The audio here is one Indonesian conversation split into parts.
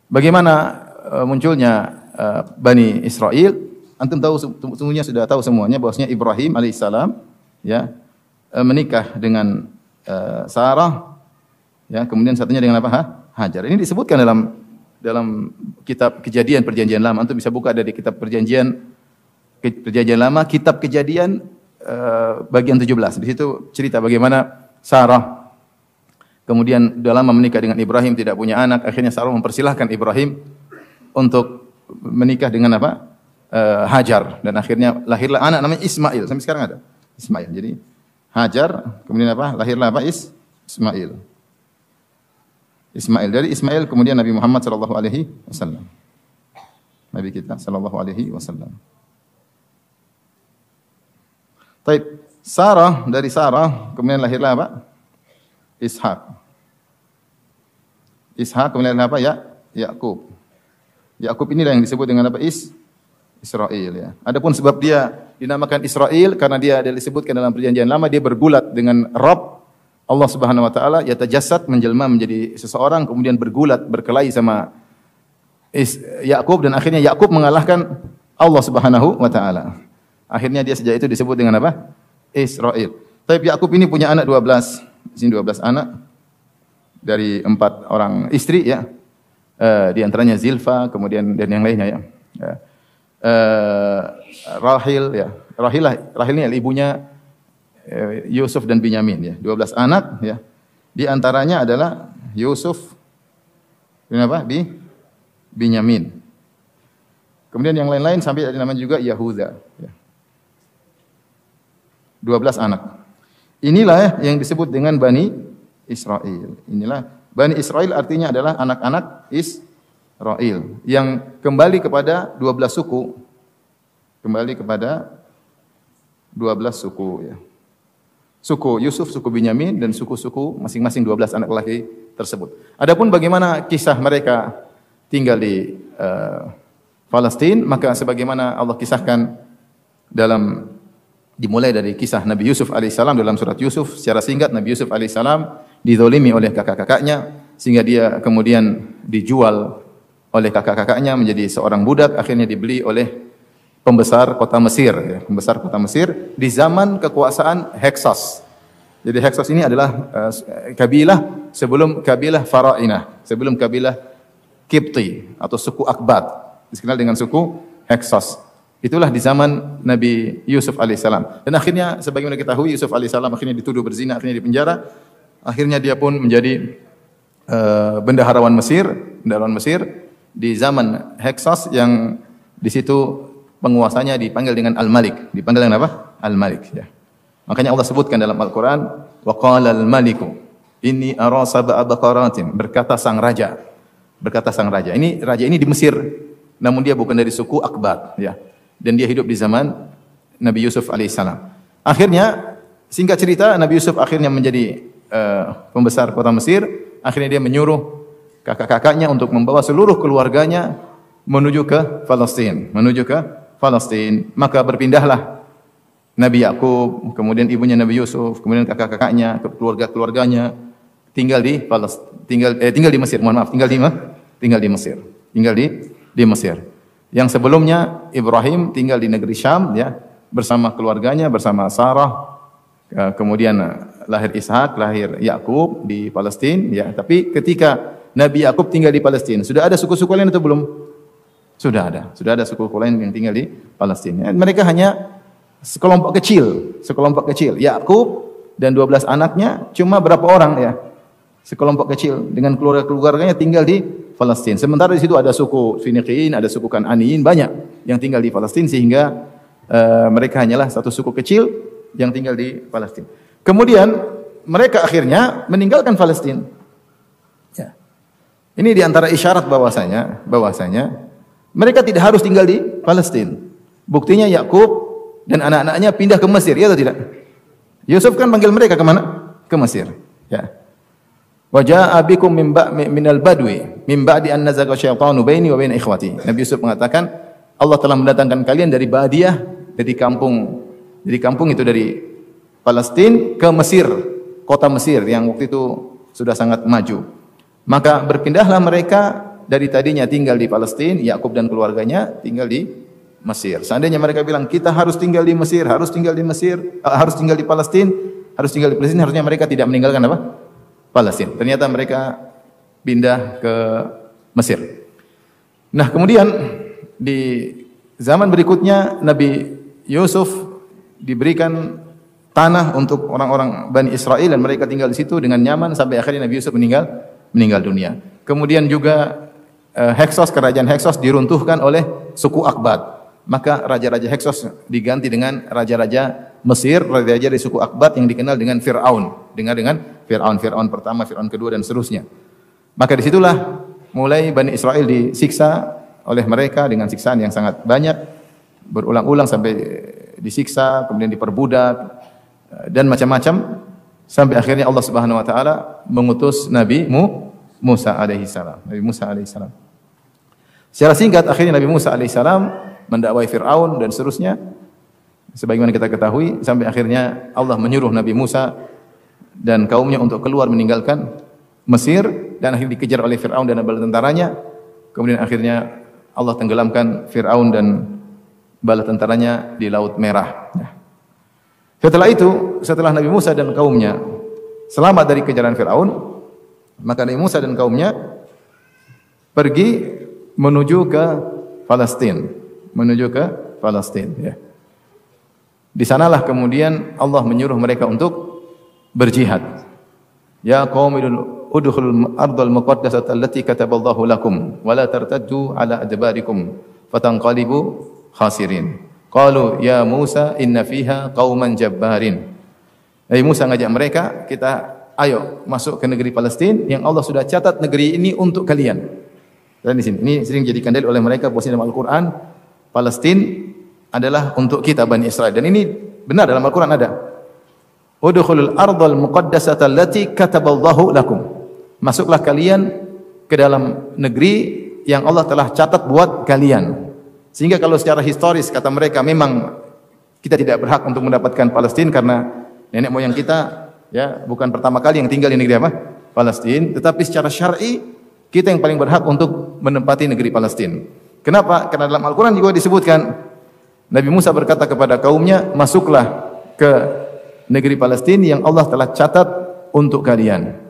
Bagaimana munculnya Bani Israel? Antum tahu sungguhnya sudah tahu semuanya bahwasanya Ibrahim alaihissalam ya menikah dengan Sarah ya, kemudian satunya dengan apa? Hajar. Ini disebutkan dalam kitab Kejadian Perjanjian Lama. Antum bisa buka dari kitab Perjanjian Lama, kitab Kejadian bagian 17. Di situ cerita bagaimana Sarah kemudian sudah lama menikah dengan Ibrahim, tidak punya anak. Akhirnya Sarah mempersilahkan Ibrahim untuk menikah dengan apa? Hajar. Dan akhirnya lahirlah anak namanya Ismail. Sampai sekarang ada Ismail. Jadi Hajar, kemudian apa? Lahirlah apa? Ismail. Dari Ismail kemudian Nabi Muhammad sallallahu alaihi wasallam. Nabi kita sallallahu alaihi wasallam. Baik, dari Sarah kemudian lahirlah apa? Ishak kemudian apa? Yakub. Yakub inilah yang disebut dengan apa? Israel ya. Adapun sebab dia dinamakan Israel karena dia disebutkan dalam Perjanjian Lama dia bergulat dengan Rabb Allah Subhanahu wa taala, yatajassad, menjelma menjadi seseorang, kemudian bergulat, berkelahi sama Yakub dan akhirnya Yakub mengalahkan Allah Subhanahu wa taala. Akhirnya dia sejak itu disebut dengan apa? Israel. Tapi Yakub ini punya anak 12. Di sini 12 anak dari 4 orang istri ya. Di antaranya Zilfa, kemudian dan yang lainnya ya. Rahil ya. Rahil ini ibunya Yusuf dan Binyamin ya. 12 anak ya. Di antaranya adalah Yusuf kenapa? Binyamin. Kemudian yang lain-lain sampai ada namanya juga Yahuda ya. 12 anak. Inilah yang disebut dengan Bani Israel. Inilah Bani Israel artinya adalah anak-anak Israel yang kembali kepada 12 suku. Kembali kepada 12 suku ya. Suku Yusuf, suku Binyamin dan suku-suku masing-masing 12 anak laki tersebut. Adapun bagaimana kisah mereka tinggal di Palestina, maka sebagaimana Allah kisahkan dimulai dari kisah Nabi Yusuf alaihissalam dalam surat Yusuf. Secara singkat, Nabi Yusuf alaihissalam dizalimi oleh kakak-kakaknya sehingga dia kemudian dijual oleh kakak-kakaknya menjadi seorang budak, akhirnya dibeli oleh pembesar kota Mesir ya. Pembesar kota Mesir di zaman kekuasaan Heksos. Jadi Heksos ini adalah kabilah sebelum kabilah Farainah, sebelum kabilah Kipti atau suku Akbat, dikenal dengan suku Heksos. Itulah di zaman Nabi Yusuf alaihissalam. Dan akhirnya sebagaimana kita ketahui Yusuf alaihissalam akhirnya dituduh berzina, akhirnya dipenjara. Akhirnya dia pun menjadi bendaharawan Mesir di zaman Heksos yang di situ penguasanya dipanggil dengan Al-Malik. Dipanggil dengan apa? Al-Malik ya. Makanya Allah sebutkan dalam Al-Qur'an, wa qala al-maliku inni ara sab'a baqaratin, berkata sang raja. Ini raja ini di Mesir, namun dia bukan dari suku Akbat ya. Dan dia hidup di zaman Nabi Yusuf alaihissalam. Akhirnya singkat cerita Nabi Yusuf akhirnya menjadi pembesar kota Mesir. Akhirnya dia menyuruh kakak-kakaknya untuk membawa seluruh keluarganya menuju ke Palestina. Maka berpindahlah Nabi Yakub, kemudian ibunya Nabi Yusuf, kemudian kakak-kakaknya, keluarga-keluarganya tinggal di Mesir. Yang sebelumnya Ibrahim tinggal di negeri Syam ya, bersama keluarganya, bersama Sarah. Kemudian lahir Ishak, lahir Yakub di Palestina ya. Tapi ketika Nabi Yakub tinggal di Palestina, sudah ada suku-suku lain atau belum? Sudah ada suku lain yang tinggal di Palestina. Mereka hanya sekelompok kecil. Yakub dan 12 anaknya cuma berapa orang ya? Sekelompok kecil dengan keluarga-keluarganya tinggal di Palestina. Sementara di situ ada suku Finiqiin, ada suku Kan'aniin, banyak yang tinggal di Palestina sehingga mereka hanyalah satu suku kecil yang tinggal di Palestina. Kemudian mereka akhirnya meninggalkan Palestina. Ya. Ini di antara isyarat bahwasanya mereka tidak harus tinggal di Palestina. Buktinya Yakub dan anak-anaknya pindah ke Mesir, ya atau tidak? Yusuf kan panggil mereka ke mana? Ke Mesir. Ya. Wa jaa bikum minal badwi min ba'di an nazaga syaitanu baini wa baina ikhwati. Nabi Yusuf mengatakan Allah telah mendatangkan kalian dari Badiah, dari kampung itu dari Palestina ke Mesir, kota Mesir yang waktu itu sudah sangat maju. Maka berpindahlah mereka dari tadinya tinggal di Palestina, Yakub dan keluarganya tinggal di Mesir. Seandainya mereka bilang kita harus tinggal di Mesir, harus tinggal di Palestina, harusnya mereka tidak meninggalkan apa? Palestina. Ternyata mereka pindah ke Mesir. Nah, kemudian di zaman berikutnya Nabi Yusuf diberikan tanah untuk orang-orang Bani Israel dan mereka tinggal di situ dengan nyaman sampai akhirnya Nabi Yusuf meninggal dunia. Kemudian juga Heksos, kerajaan Heksos diruntuhkan oleh suku Akbat. Maka raja-raja Heksos diganti dengan raja-raja Mesir, raja-raja dari suku Akbat yang dikenal dengan Fir'aun. Dengan Fir'aun pertama, Fir'aun kedua dan seterusnya. Maka disitulah mulai Bani Israel disiksa oleh mereka dengan siksaan yang sangat banyak, berulang-ulang sampai disiksa, kemudian diperbudak dan macam-macam sampai akhirnya Allah Subhanahu wa taala mengutus Nabi Musa alaihi salam. Secara singkat akhirnya Nabi Musa alaihi salam mendakwai Fir'aun dan seterusnya sebagaimana kita ketahui sampai akhirnya Allah menyuruh Nabi Musa dan kaumnya untuk keluar meninggalkan Mesir dan akhirnya dikejar oleh Fir'aun dan bala tentaranya. Kemudian akhirnya Allah tenggelamkan Fir'aun dan bala tentaranya di Laut Merah. Setelah Nabi Musa dan kaumnya selamat dari kejaran Fir'aun, maka Nabi Musa dan kaumnya pergi menuju ke Palestina. Ya. Di sanalah kemudian Allah menyuruh mereka untuk berjihad. Ya qaumi udkhulul ardal muqaddasata allati kataballahu lakum wa la tartaddu ala adbarikum fatanqalibu khasirin. Qalu ya Musa inna fiha qauman jabbarin. Nabi Musa ngajak mereka, kita ayo masuk ke negeri Palestina yang Allah sudah catat negeri ini untuk kalian. Dan di sini ini sering dijadikan dalil oleh mereka bahwa dalam Al-Qur'an Palestina adalah untuk kita Bani Israel dan ini benar dalam Al-Qur'an ada. Udkhulul ardal muqaddasata allati kataballahu lakum. Masuklah kalian ke dalam negeri yang Allah telah catat buat kalian. Sehingga kalau secara historis kata mereka memang kita tidak berhak untuk mendapatkan Palestina karena nenek moyang kita ya bukan pertama kali yang tinggal di negeri apa? Palestina, tetapi secara syar'i kita yang paling berhak untuk menempati negeri Palestina. Kenapa? Karena dalam Al-Qur'an juga disebutkan Nabi Musa berkata kepada kaumnya, "Masuklah ke negeri Palestina yang Allah telah catat untuk kalian.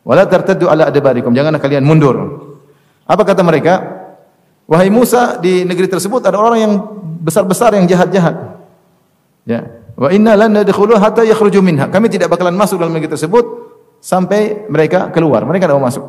Wala tartaddu ala adbarikum." Janganlah kalian mundur. Apa kata mereka? Wahai Musa, di negeri tersebut ada orang yang besar-besar yang jahat-jahat. Ya. Wa inna lan nadkhuluha hatta yakhruju minha. Kami tidak bakalan masuk dalam negeri tersebut sampai mereka keluar. Mereka tidak mau masuk.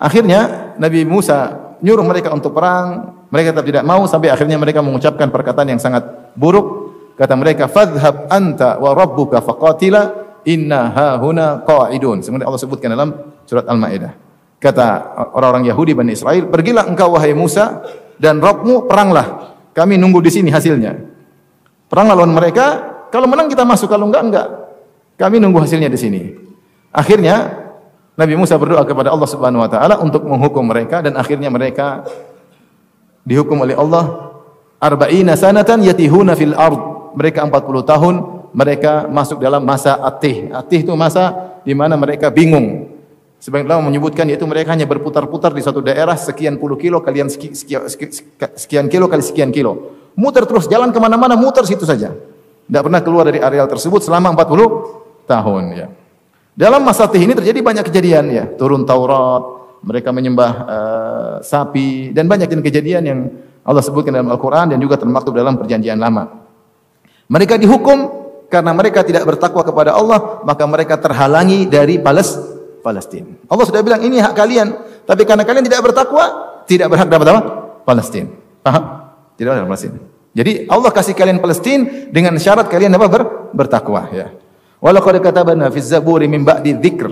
Akhirnya Nabi Musa nyuruh mereka untuk perang. Mereka tetap tidak mau sampai akhirnya mereka mengucapkan perkataan yang sangat buruk. Kata mereka, "Fadhhab anta wa rabbuka faqatila inna hahuna qa'idun." Sebenarnya Allah sebutkan dalam surat Al-Maidah. Kata orang-orang Yahudi Bani Israel, "Pergilah engkau wahai Musa dan Rabbmu peranglah. Kami nunggu di sini hasilnya." Peranglah lawan mereka, kalau menang kita masuk, kalau enggak. Kami nunggu hasilnya di sini. Akhirnya Nabi Musa berdoa kepada Allah Subhanahu wa taala untuk menghukum mereka dan akhirnya mereka dihukum oleh Allah 40 sanatan yatihuna fil ard. Mereka 40 tahun mereka masuk dalam masa atih. Atih itu masa di mana mereka bingung. Sebagian ulama menyebutkan yaitu mereka hanya berputar-putar di satu daerah sekian puluh kilo kalian sekian kilo kali sekian kilo. Muter terus, jalan kemana-mana muter situ saja. Tidak pernah keluar dari areal tersebut selama 40 tahun. Ya. Dalam masa atih ini terjadi banyak kejadian. Ya. Turun Taurat, mereka menyembah sapi dan banyak kejadian yang Allah sebutkan dalam Al-Quran dan juga termaktub dalam perjanjian lama. Mereka dihukum karena mereka tidak bertakwa kepada Allah, maka mereka terhalangi dari Palestina. Allah sudah bilang ini hak kalian, tapi karena kalian tidak bertakwa, tidak berhak dapat apa? Palestina. Paham? Tidak berhak Palestina. Jadi Allah kasih kalian Palestina dengan syarat kalian apa? Bertakwa. Ya. Walaqad katabna fi zaburi min ba'di dzikr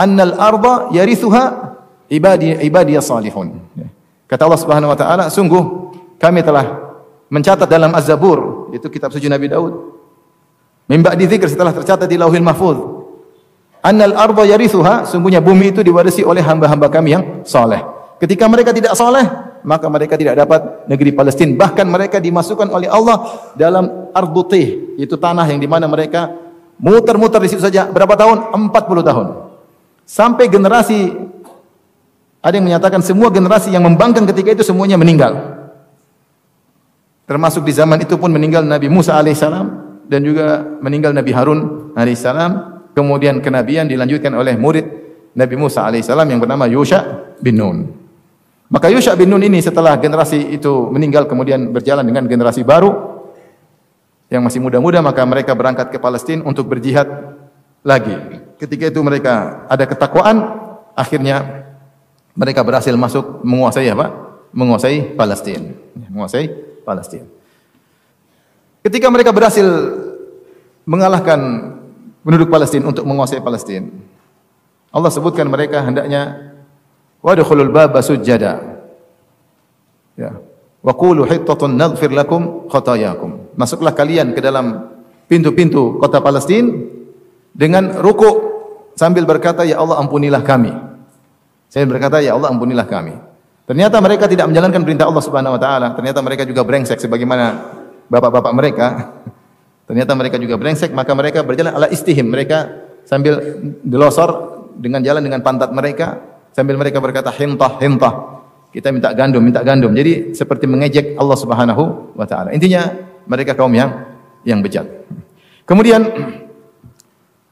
annal arda yarithuha ibadiyas salihun. Ya. Kata Allah Subhanahu wa taala, sungguh kami telah mencatat dalam Az-Zabur, itu kitab suci Nabi Daud. Min ba'di dzikr, setelah tercatat di Lauhil Mahfuz. Annal arda yarithuha, sungguhnya bumi itu diwarisi oleh hamba-hamba kami yang saleh. Ketika mereka tidak saleh, maka mereka tidak dapat negeri Palestina. Bahkan mereka dimasukkan oleh Allah dalam Ardutih, itu tanah yang di mana mereka muter-muter di situ saja berapa tahun? 40 tahun. Sampai generasi Ada yang menyatakan semua generasi yang membangkang ketika itu semuanya meninggal. Termasuk di zaman itu pun meninggal Nabi Musa alaihissalam dan juga meninggal Nabi Harun alaihissalam. Kemudian kenabian dilanjutkan oleh murid Nabi Musa alaihissalam yang bernama Yusha bin Nun. Maka Yusha bin Nun ini setelah generasi itu meninggal kemudian berjalan dengan generasi baru yang masih muda-muda, maka mereka berangkat ke Palestina untuk berjihad lagi. Ketika itu mereka ada ketakwaan, akhirnya mereka berhasil masuk menguasai apa? Menguasai Palestina. Menguasai Palestina. Ketika mereka berhasil mengalahkan penduduk Palestina untuk menguasai Palestina, Allah sebutkan mereka hendaknya wadkhulul baba sujada. Ya. Wa qulu hittatun naghfir lakum khatayakum. Masuklah kalian ke dalam pintu-pintu kota Palestina dengan ruku sambil berkata, ya Allah ampunilah kami. Saya berkata, ya Allah ampunilah kami. Ternyata mereka tidak menjalankan perintah Allah Subhanahu wa taala. Ternyata mereka juga brengsek sebagaimana bapak-bapak mereka. Ternyata mereka juga brengsek, maka mereka berjalan ala istihim. Mereka sambil delosor dengan jalan dengan pantat mereka sambil mereka berkata hintah hintah. Kita minta gandum, minta gandum. Jadi seperti mengejek Allah Subhanahu wa taala. Intinya mereka kaum yang bejat. Kemudian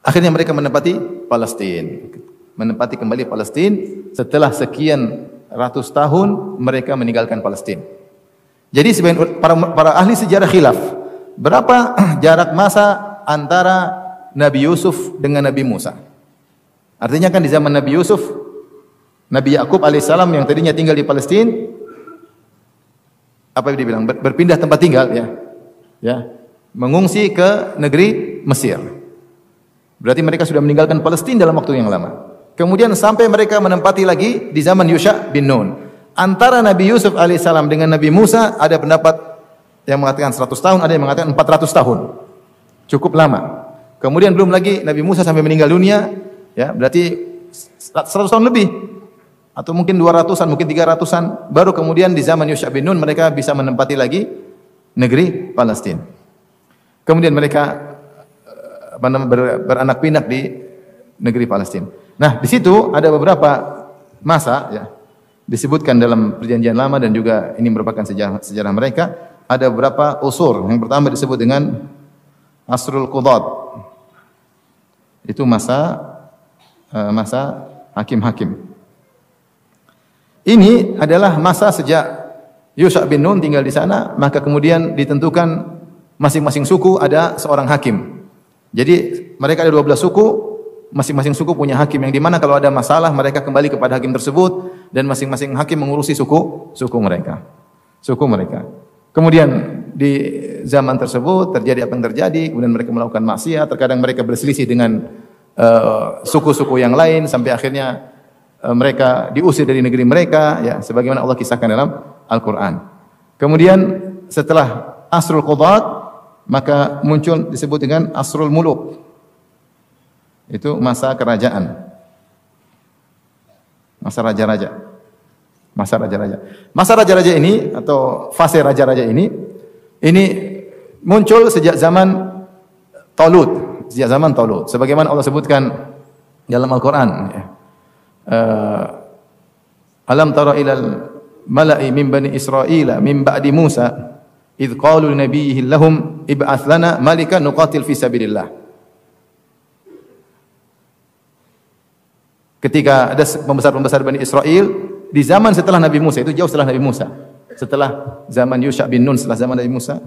akhirnya mereka menempati Palestina. Menempati kembali Palestina setelah sekian ratus tahun mereka meninggalkan Palestina. Jadi sebagian para ahli sejarah khilaf, berapa jarak masa antara Nabi Yusuf dengan Nabi Musa? Artinya kan di zaman Nabi Yusuf, Nabi Yakub alaihissalam yang tadinya tinggal di Palestina, apa yang dibilang? Berpindah tempat tinggal, ya, mengungsi ke negeri Mesir. Berarti mereka sudah meninggalkan Palestina dalam waktu yang lama. Kemudian sampai mereka menempati lagi di zaman Yusha bin Nun. Antara Nabi Yusuf alaihissalam dengan Nabi Musa ada pendapat yang mengatakan 100 tahun, ada yang mengatakan 400 tahun. Cukup lama. Kemudian belum lagi Nabi Musa sampai meninggal dunia, ya, berarti 100 tahun lebih. Atau mungkin 200-an, mungkin 300-an. Baru kemudian di zaman Yusha bin Nun mereka bisa menempati lagi negeri Palestina. Kemudian mereka beranak pinak di negeri Palestina. Nah, di situ ada beberapa masa, ya, disebutkan dalam perjanjian lama dan juga ini merupakan sejarah mereka. Ada beberapa usur. Yang pertama disebut dengan Asrul Qudat. Itu masa hakim-hakim. Ini adalah masa sejak Yusha bin Nun tinggal di sana, maka kemudian ditentukan masing-masing suku ada seorang hakim. Jadi mereka ada 12 suku, masing-masing suku punya hakim yang dimana kalau ada masalah mereka kembali kepada hakim tersebut dan masing-masing hakim mengurusi suku mereka. Kemudian di zaman tersebut terjadi apa yang terjadi, kemudian mereka melakukan maksiat, terkadang mereka berselisih dengan suku-suku yang lain sampai akhirnya mereka diusir dari negeri mereka, ya, sebagaimana Allah kisahkan dalam Al-Qur'an. Kemudian setelah Asrul Qudat maka muncul disebut dengan Asrul Muluk. Itu masa kerajaan. Masa raja-raja. Masa raja-raja ini atau fase raja-raja ini muncul sejak zaman Talut, sebagaimana Allah sebutkan dalam Al-Qur'an, ya. Alam tara ilal mala'i min bani Israila min ba'di Musa idh qalu linabiyihim lahum ib'ats lana malikan nuqatil fi sabilillah. Ketika ada pembesar-pembesar Bani Israel di zaman setelah Nabi Musa, itu jauh setelah Nabi Musa, setelah zaman Yusha bin Nun, setelah zaman Nabi Musa,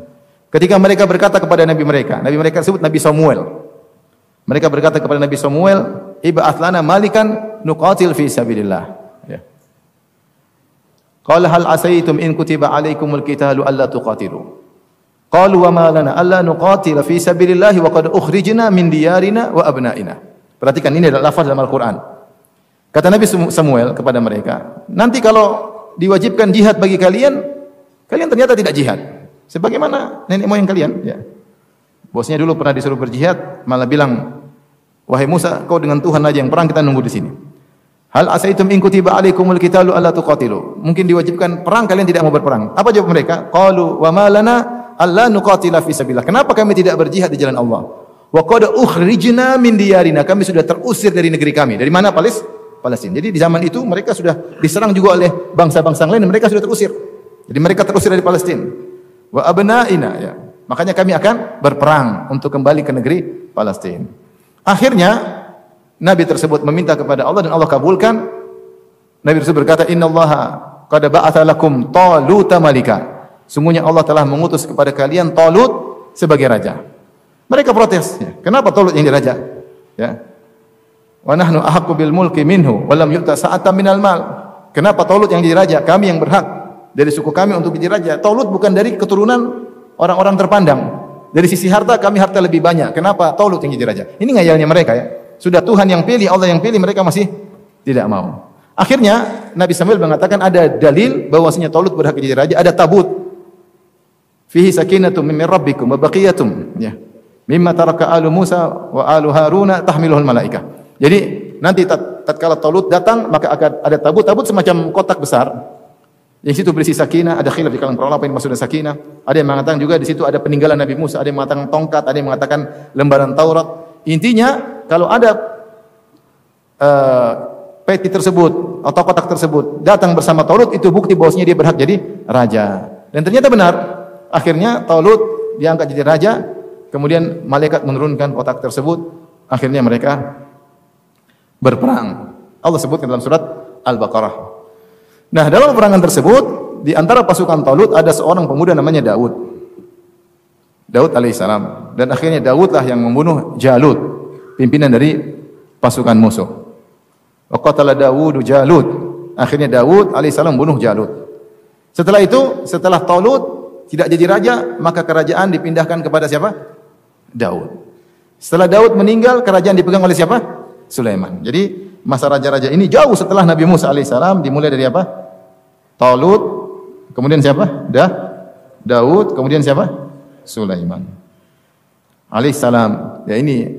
ketika mereka berkata kepada Nabi mereka tersebut Nabi Samuel. Mereka berkata kepada Nabi Samuel, ib'ats lana malikan nuqatil fi sabilillah. Ya. Qala hal asaitum in kutiba alaikumul qitalu alla tuqatilu. Qalu wa ma lana alla nuqatila fi sabilillah wa qad ukhrijna min diyarina wa abnaina. Perhatikan, ini adalah lafaz dalam Al-Qur'an. Kata Nabi Samuel kepada mereka, nanti kalau diwajibkan jihad bagi kalian ternyata tidak jihad. Sebagaimana nenek moyang kalian, ya. Bosnya dulu pernah disuruh berjihad, malah bilang, wahai Musa, kau dengan Tuhan aja yang perang, kita nunggu di sini. Hal asaitum in kutiba alaikumul qitalu alla tuqatilu. Mungkin diwajibkan perang, kalian tidak mau berperang. Apa jawab mereka? Qalu wa ma lana alla nuqatila fi sabilillah. Kenapa kami tidak berjihad di jalan Allah? Wa qad ukhrijna min diyarina. Kami sudah terusir dari negeri kami. Dari mana? Palestina. Jadi di zaman itu mereka sudah diserang juga oleh bangsa-bangsa lain dan mereka sudah terusir. Jadi mereka terusir dari Palestina. Wa abna'ina ya. Makanya kami akan berperang untuk kembali ke negeri Palestina. Akhirnya Nabi tersebut meminta kepada Allah dan Allah kabulkan. Nabi tersebut berkata, "Innallaha qad ba'atha lakum Taluta malika." Sungguhnya Allah telah mengutus kepada kalian Talut sebagai raja. Mereka protes, ya. Kenapa Talut yang diraja? Ya. Wa nahnu ahaqqu bil mulki minhu wa lam yu'ta sa'atan minal mal. Kenapa Talut yang jadi raja? Kami yang berhak dari suku kami untuk jadi raja. Talut bukan dari keturunan orang-orang terpandang. Dari sisi harta kami harta lebih banyak. Kenapa Talut yang jadi raja? Ini ngayalnya mereka ya. Sudah Tuhan yang pilih, Allah yang pilih, mereka masih tidak mau. Akhirnya Nabi Samuel mengatakan ada dalil bahwasanya Talut berhak jadi raja, ada tabut. Fihi sakinatun min rabbikum wa baqiyatun ya. Mimma taraka alu Musa wa alu Haruna tahmiluhul malaikah. Jadi nanti tatkala Talut datang maka akan ada tabut semacam kotak besar. Yang situ berisi sakinah, ada khilaf di kalangan para ulama apa yang maksudnya sakinah. Ada yang mengatakan juga di situ ada peninggalan Nabi Musa, ada yang mengatakan tongkat, ada yang mengatakan lembaran Taurat. Intinya kalau ada peti tersebut atau kotak tersebut datang bersama Talut itu bukti bahwasanya dia berhak jadi raja. Dan ternyata benar. Akhirnya Talut diangkat jadi raja, kemudian malaikat menurunkan kotak tersebut, akhirnya mereka berperang. Allah sebutkan dalam surat Al-Baqarah. Nah, dalam peperangan tersebut di antara pasukan Talut ada seorang pemuda namanya Daud. Daud alaihissalam. Dan akhirnya Daudlah yang membunuh Jalut, pimpinan dari pasukan musuh. Wa qatala Daudu Jalut. Akhirnya Daud alaihissalam membunuh Jalut. Setelah itu, setelah Talut tidak jadi raja, maka kerajaan dipindahkan kepada siapa? Daud. Setelah Daud meninggal, kerajaan dipegang oleh siapa? Sulaiman. Jadi masa raja-raja ini jauh setelah Nabi Musa alaihissalam, dimulai dari apa? Talut, kemudian siapa? Daud, kemudian siapa? Sulaiman alaihissalam. Ya ini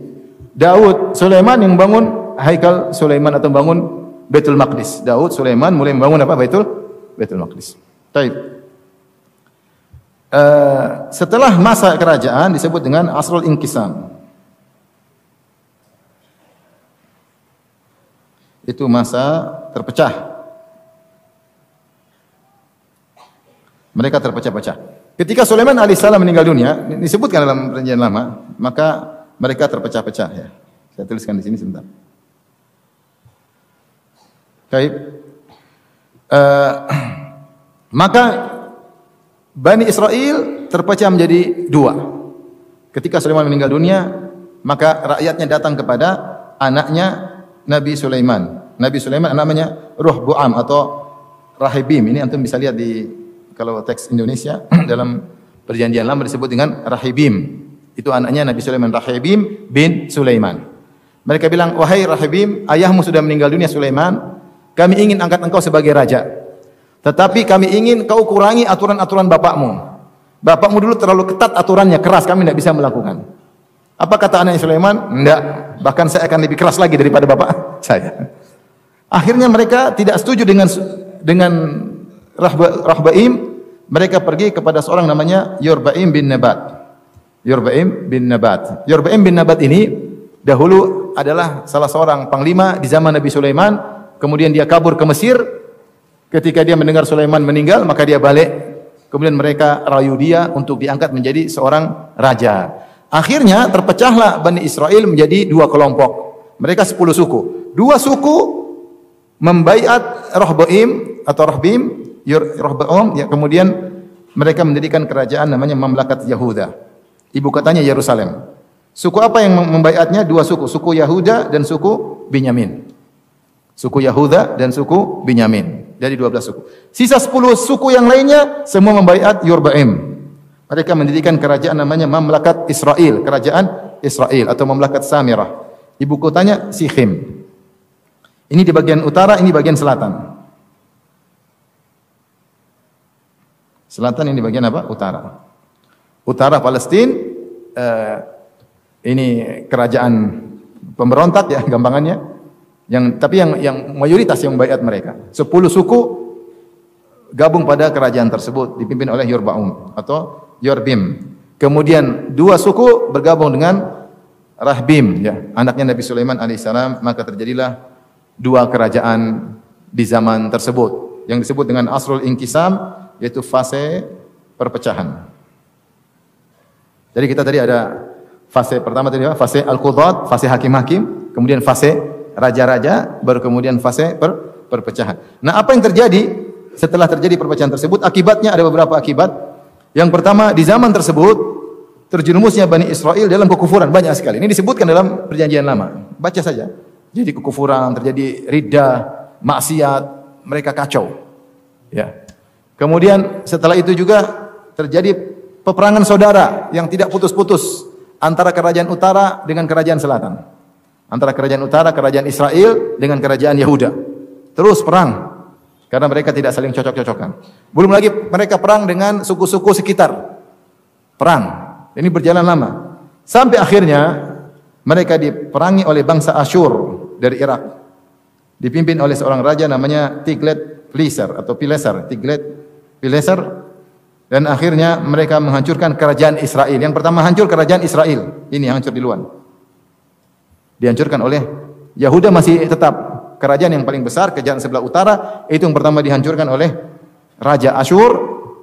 Daud, Sulaiman yang bangun Haikal Sulaiman atau bangun Baitul Maqdis. Daud, Sulaiman mulai membangun apa? Baitul Maqdis. Baik. Setelah masa kerajaan disebut dengan Asrul Inqisam. Itu masa terpecah. Mereka terpecah-pecah. Ketika Sulaiman alaihissalam meninggal dunia, disebutkan dalam perjanjian lama, maka mereka terpecah-pecah ya. Saya tuliskan di sini sebentar. Baik. Maka Bani Israel terpecah menjadi dua. Ketika Sulaiman meninggal dunia, maka rakyatnya datang kepada anaknya Nabi Sulaiman. Nabi Sulaiman namanya Ruhbu'am atau Rahibim. Ini antum bisa lihat di kalau teks Indonesia dalam perjanjian lama disebut dengan Rahibim. Itu anaknya Nabi Sulaiman, Rahibim bin Sulaiman. Mereka bilang, "Wahai Rahibim, ayahmu sudah meninggal dunia Sulaiman. Kami ingin angkat engkau sebagai raja. Tetapi kami ingin kau kurangi aturan-aturan bapakmu. Bapakmu dulu terlalu ketat aturannya, keras, kami tidak bisa melakukan." Apa kata anaknya Sulaiman? Enggak, bahkan saya akan lebih keras lagi daripada bapak saya. Akhirnya mereka tidak setuju dengan Rahbaim. Mereka pergi kepada seorang namanya Yorbaim bin Nabat. Yorbaim bin Nabat. Yorbaim bin Nabat ini dahulu adalah salah seorang panglima di zaman Nabi Sulaiman. Kemudian dia kabur ke Mesir. Ketika dia mendengar Sulaiman meninggal, maka dia balik. Kemudian mereka rayu dia untuk diangkat menjadi seorang raja. Akhirnya terpecahlah Bani Israel menjadi dua kelompok. Mereka 10 suku. Dua suku membaiat Rahbaim atau Rahbim, Rahbaim, ya, kemudian mereka mendirikan kerajaan namanya Mamlakat Yahuda. Ibu katanya Yerusalem. Suku apa yang membaiatnya? Dua suku, suku Yahuda dan suku Binyamin. Suku Yahuda dan suku Binyamin. Dari 12 suku. Sisa 10 suku yang lainnya semua membaiat Yorbaim. Mereka mendirikan kerajaan namanya Mamlakat Israel, kerajaan Israel atau Mamlakat Samirah. Ibu kotanya Sikhim. Ini di bagian utara, ini bagian selatan. Selatan ini bagian apa? Utara. Utara Palestina, ini kerajaan pemberontak ya gampangannya. Tapi yang mayoritas yang membaiat mereka. 10 suku gabung pada kerajaan tersebut dipimpin oleh Yorbaum atau Yorbim. Kemudian 2 suku bergabung dengan Rahbim ya, anaknya Nabi Sulaiman alaihissalam, maka terjadilah dua kerajaan di zaman tersebut yang disebut dengan asrul inqisam, yaitu fase perpecahan. Jadi kita tadi ada fase pertama tadi apa? Fase al-qudat, fase hakim-hakim, kemudian fase raja-raja, baru kemudian fase perpecahan. Nah, apa yang terjadi setelah terjadi perpecahan tersebut? Akibatnya ada beberapa akibat. Yang pertama, di zaman tersebut terjerumusnya Bani Israel dalam kekufuran banyak sekali. Ini disebutkan dalam Perjanjian Lama. Baca saja. Jadi kekufuran, terjadi riddah, maksiat, mereka kacau. Ya. Kemudian setelah itu juga terjadi peperangan saudara yang tidak putus-putus antara kerajaan utara dengan kerajaan selatan. Antara kerajaan utara, kerajaan Israel dengan kerajaan Yahuda. Terus perang karena mereka tidak saling cocok-cocokan. Belum lagi mereka perang dengan suku-suku sekitar. Perang. Ini berjalan lama. Sampai akhirnya mereka diperangi oleh bangsa Asyur dari Irak. Dipimpin oleh seorang raja namanya Tiglath-Pileser atau Pileser, Tiglath-Pileser, dan akhirnya mereka menghancurkan kerajaan Israel. Yang pertama hancur kerajaan Israel. Ini yang hancur duluan. Dihancurkan oleh Yahuda, masih tetap kerajaan yang paling besar, kerajaan sebelah utara, itu yang pertama dihancurkan oleh Raja Asyur,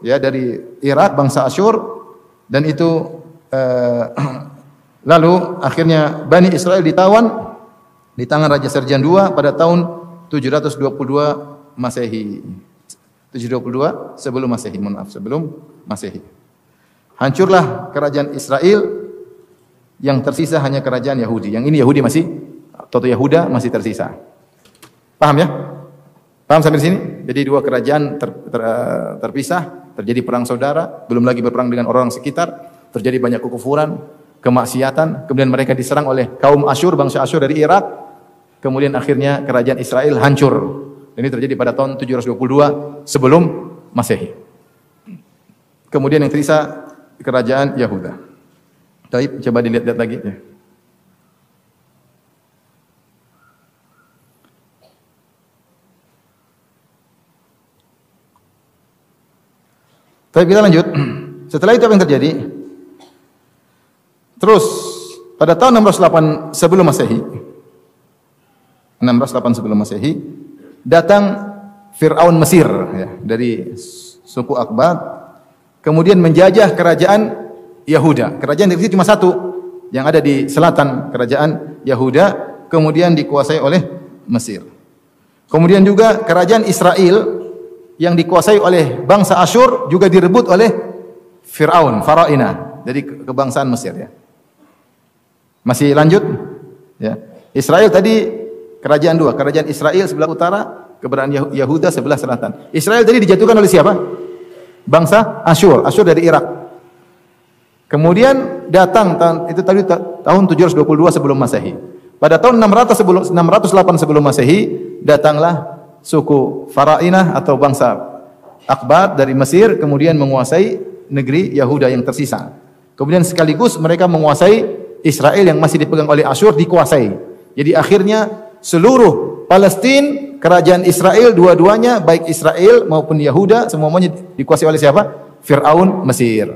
ya, dari Irak, bangsa Asyur, dan itu lalu akhirnya Bani Israel ditawan di tangan Raja Serjan II pada tahun 722 Masehi. 722 sebelum Masehi, sebelum Masehi. Hancurlah kerajaan Israel, yang tersisa hanya kerajaan Yahudi. Yang ini Yahudi masih, atau Yahuda masih tersisa. Paham ya? Paham sampai sini? Jadi dua kerajaan terpisah, terjadi perang saudara, belum lagi berperang dengan orang sekitar, terjadi banyak kekufuran, kemaksiatan, kemudian mereka diserang oleh kaum Asyur, bangsa Asyur dari Irak, kemudian akhirnya kerajaan Israel hancur. Ini terjadi pada tahun 722 sebelum Masehi. Kemudian yang tersisa kerajaan Yahuda. Baik, coba dilihat-lihat lagi ya. Tapi kita lanjut. Setelah itu apa yang terjadi? Terus pada tahun 608 sebelum Masehi, 608 sebelum Masehi, datang Fir'aun Mesir, ya, dari suku Akbat, kemudian menjajah kerajaan Yahuda. Kerajaan di sini cuma satu, yang ada di selatan, kerajaan Yahuda, kemudian dikuasai oleh Mesir. Kemudian juga kerajaan Israel yang dikuasai oleh bangsa Asyur juga direbut oleh Fir'aun, Faraina, dari kebangsaan Mesir, ya. Masih lanjut, ya. Israel tadi kerajaan dua, kerajaan Israel sebelah utara, keberadaan Yahuda sebelah selatan. Israel tadi dijatuhkan oleh siapa? Bangsa Asyur, Asyur dari Irak. Kemudian datang itu tadi tahun 722 sebelum Masehi. Pada tahun 608 sebelum Masehi datanglah suku Farainah atau bangsa Akbat dari Mesir, kemudian menguasai negeri Yahuda yang tersisa. Kemudian sekaligus mereka menguasai Israel yang masih dipegang oleh Asyur, dikuasai. Jadi akhirnya seluruh Palestina, kerajaan Israel dua-duanya, baik Israel maupun Yahuda, semuanya dikuasai oleh siapa? Fir'aun Mesir.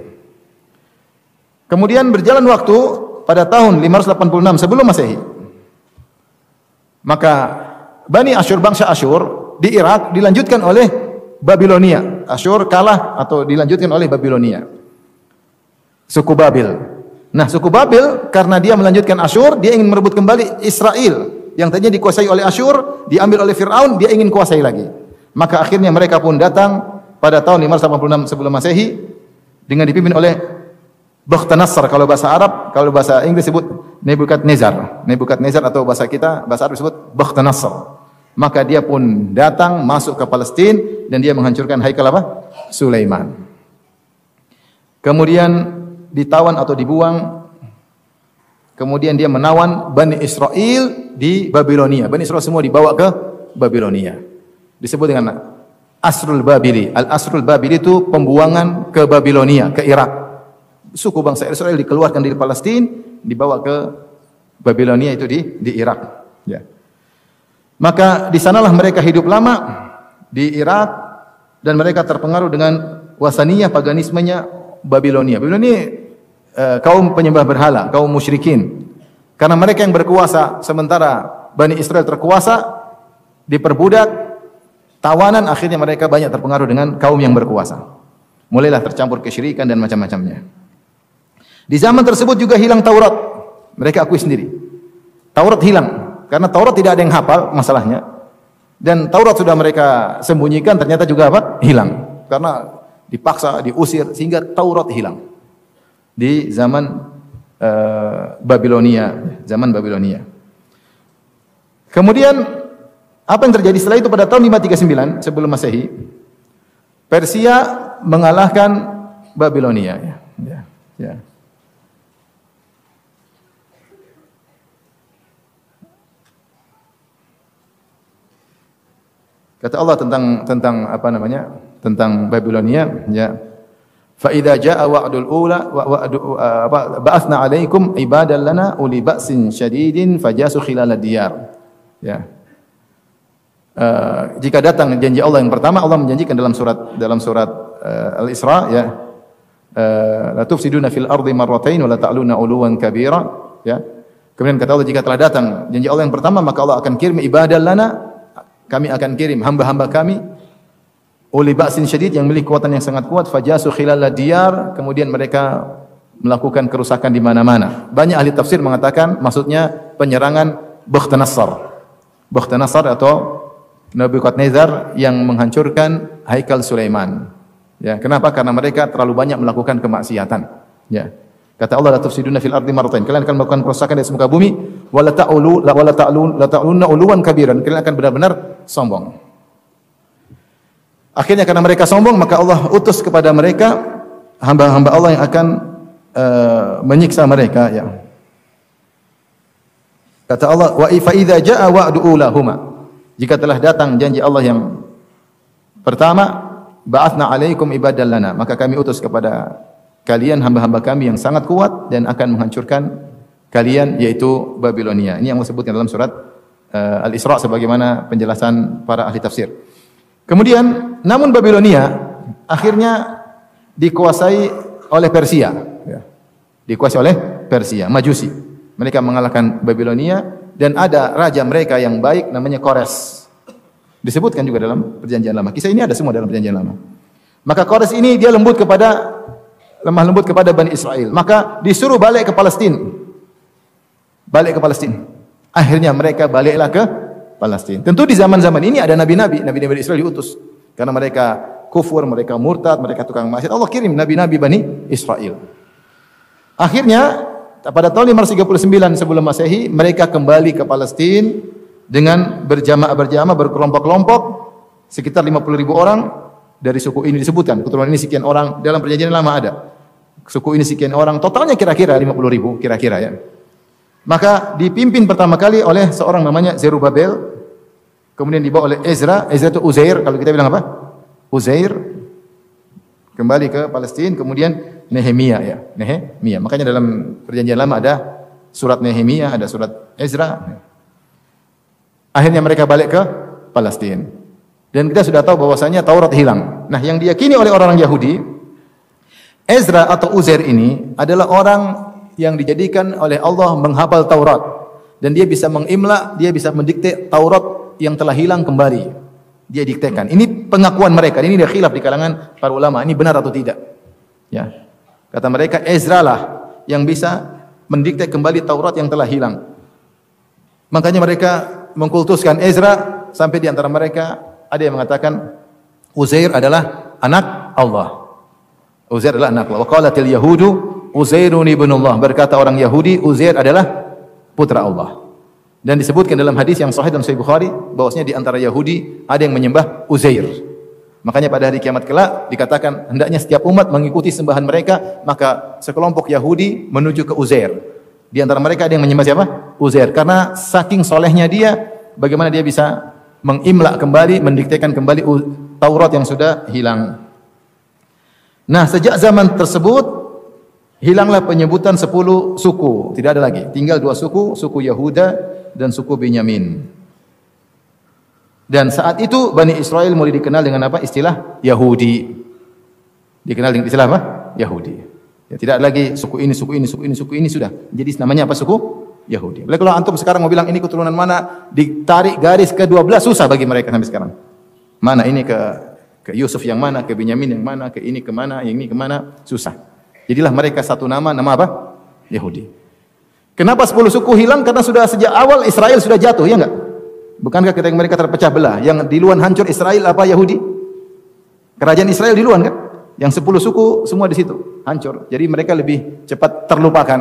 Kemudian berjalan waktu pada tahun 586 sebelum Masehi. Maka Bani Asyur, bangsa Asyur di Irak dilanjutkan oleh Babilonia. Asyur kalah atau dilanjutkan oleh Babilonia. Suku Babil. Nah, suku Babil karena dia melanjutkan Asyur, dia ingin merebut kembali Israel yang tadinya dikuasai oleh Asyur, diambil oleh Fir'aun, dia ingin kuasai lagi. Maka akhirnya mereka pun datang pada tahun 586 sebelum Masehi dengan dipimpin oleh Bukhtanasar kalau bahasa Arab, kalau bahasa Inggris disebut Nebukadnezar. Nebukadnezar atau bahasa kita, bahasa Arab disebut Bukhtanasar. Maka dia pun datang masuk ke Palestina dan dia menghancurkan Haikal apa? Sulaiman. Kemudian ditawan atau dibuang. Kemudian dia menawan Bani Israel di Babilonia. Bani Israel semua dibawa ke Babilonia. Disebut dengan Asrul Babili. Al-Asrul Babili itu pembuangan ke Babilonia, ke Irak. Suku bangsa Israel dikeluarkan dari Palestina, dibawa ke Babilonia, itu di Irak. Ya. Maka di sanalah mereka hidup lama di Irak dan mereka terpengaruh dengan wasaniyah, paganismenya Babilonia. Babilonia kaum penyembah berhala, kaum musyrikin. Karena mereka yang berkuasa sementara Bani Israel terkuasa, diperbudak, tawanan, akhirnya mereka banyak terpengaruh dengan kaum yang berkuasa. Mulailah tercampur kesyirikan dan macam-macamnya. Di zaman tersebut juga hilang Taurat. Mereka akui sendiri. Taurat hilang karena Taurat tidak ada yang hafal masalahnya. Dan Taurat sudah mereka sembunyikan, ternyata juga apa? Hilang. Karena dipaksa, diusir sehingga Taurat hilang. Di zaman Babilonia, Kemudian apa yang terjadi setelah itu pada tahun 539 sebelum Masehi? Persia mengalahkan Babilonia. Ya. Kata Allah tentang apa namanya? Tentang Babilonia, ya. Fa idza jaa wa'dul ula ba'atsna 'alaikum ibadan lana uli ba'sin syadidin fajasu khilal diyar. Ya. Jika datang janji Allah yang pertama, Allah menjanjikan dalam surat Al-Isra, ya. La tufsiduna fil ardi marratain wa la ta'luna 'uluwan kabira, ya. Kemudian kata Allah, jika telah datang janji Allah yang pertama, maka Allah akan kirim ibadan lana, kami akan kirim hamba-hamba kami uli ba'sin syadid, yang memiliki kekuatan yang sangat kuat, fajasu khilal diyar, kemudian mereka melakukan kerusakan di mana-mana. Banyak ahli tafsir mengatakan maksudnya penyerangan Bakhtanasar atau Nebukadnezar yang menghancurkan Haikal Sulaiman. Ya, kenapa? Karena mereka terlalu banyak melakukan kemaksiatan. Ya. Kata Allah, la tufsiduna fil ardi marratain. Kalian akan melakukan kerusakan di muka bumi, wala ta'lunna uluwan kabiran. Kalian akan benar-benar sombong. Akhirnya karena mereka sombong, maka Allah utus kepada mereka hamba-hamba Allah yang akan menyiksa mereka, ya. Kata Allah, wa fa idza jaa wa'du ulahuma. Jika telah datang janji Allah yang pertama, ba'atsna 'alaikum ibadan lana, maka kami utus kepada kalian hamba-hamba kami yang sangat kuat dan akan menghancurkan kalian, yaitu Babilonia. Ini yang disebutkan dalam surat Al-Isra sebagaimana penjelasan para ahli tafsir. Kemudian, namun Babilonia akhirnya dikuasai oleh Persia, ya. Dikuasai oleh Persia, Majusi. Mereka mengalahkan Babilonia dan ada raja mereka yang baik namanya Kores. Disebutkan juga dalam Perjanjian Lama. Kisah ini ada semua dalam Perjanjian Lama. Maka Kores ini dia lemah lembut kepada Bani Israel. Maka disuruh balik ke Palestina. Akhirnya mereka baliklah ke Palestina. Tentu di zaman-zaman ini ada nabi-nabi Israel diutus. Karena mereka kufur, mereka murtad, mereka tukang maksiat. Allah kirim nabi-nabi Bani Israel. Akhirnya pada tahun 539 sebelum Masehi, mereka kembali ke Palestina dengan berjamaah berkelompok-kelompok, sekitar 50.000 orang dari suku ini disebutkan. Keturunan ini sekian orang, dalam Perjanjian Lama ada. Suku ini sekian orang, totalnya kira-kira 50.000, kira-kira, ya. Maka dipimpin pertama kali oleh seorang namanya Zerubabel, kemudian dibawa oleh Ezra itu Uzair, kalau kita bilang apa? Uzair, kembali ke Palestina, kemudian Nehemia, ya. Nehemia. Makanya dalam Perjanjian Lama ada surat Nehemia, ada surat Ezra. Akhirnya mereka balik ke Palestina. Dan kita sudah tahu bahwasanya Taurat hilang. Nah, yang diyakini oleh orang-orang Yahudi, Ezra atau Uzair ini adalah orang yang dijadikan oleh Allah menghafal Taurat, dan dia bisa mengimla, dia bisa mendikte Taurat yang telah hilang kembali. Dia diktekan. Ini pengakuan mereka. Ini dia khilaf di kalangan para ulama. Ini benar atau tidak? Ya. Kata mereka, Ezra lah yang bisa mendikte kembali Taurat yang telah hilang. Makanya mereka mengkultuskan Ezra, sampai di antara mereka ada yang mengatakan Uzair adalah anak Allah. Uzair adalah anak Allah. Wa qalatil yahudu Uzairun ibnullah. Berkata orang Yahudi, Uzair adalah putra Allah. Dan disebutkan dalam hadis yang sahih dalam Sahih Bukhari bahwasanya di antara Yahudi ada yang menyembah Uzair. Makanya pada hari kiamat kelak dikatakan hendaknya setiap umat mengikuti sembahan mereka, maka sekelompok Yahudi menuju ke Uzair. Di antara mereka ada yang menyembah siapa? Uzair. Karena saking solehnya dia, bagaimana dia bisa mengimla kembali, mendiktekan kembali Taurat yang sudah hilang. Nah, sejak zaman tersebut hilanglah penyebutan 10 suku, tidak ada lagi. Tinggal 2 suku, suku Yahuda dan suku Benyamin. Dan saat itu Bani Israel mulai dikenal dengan apa? Istilah Yahudi. Dikenal dengan istilah apa? Yahudi. Ya, tidak lagi suku ini sudah. Jadi namanya apa? Suku Yahudi. Boleh kalau antum sekarang mau bilang ini keturunan mana, ditarik garis ke-12 susah bagi mereka sampai sekarang. Mana ini ke Yusuf yang mana, ke Binyamin yang mana, ke ini kemana, yang ini kemana, susah. Jadilah mereka satu nama apa? Yahudi. Kenapa 10 suku hilang? Karena sudah sejak awal Israel sudah jatuh, ya enggak? Bukankah ketika mereka terpecah belah, yang duluan hancur Israel apa? Yahudi. Kerajaan Israel duluan kan? Yang 10 suku semua di situ hancur. Jadi mereka lebih cepat terlupakan.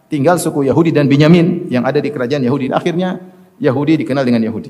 Tinggal suku Yahudi dan Binyamin yang ada di kerajaan Yahudi. Akhirnya Yahudi dikenal dengan Yahudi.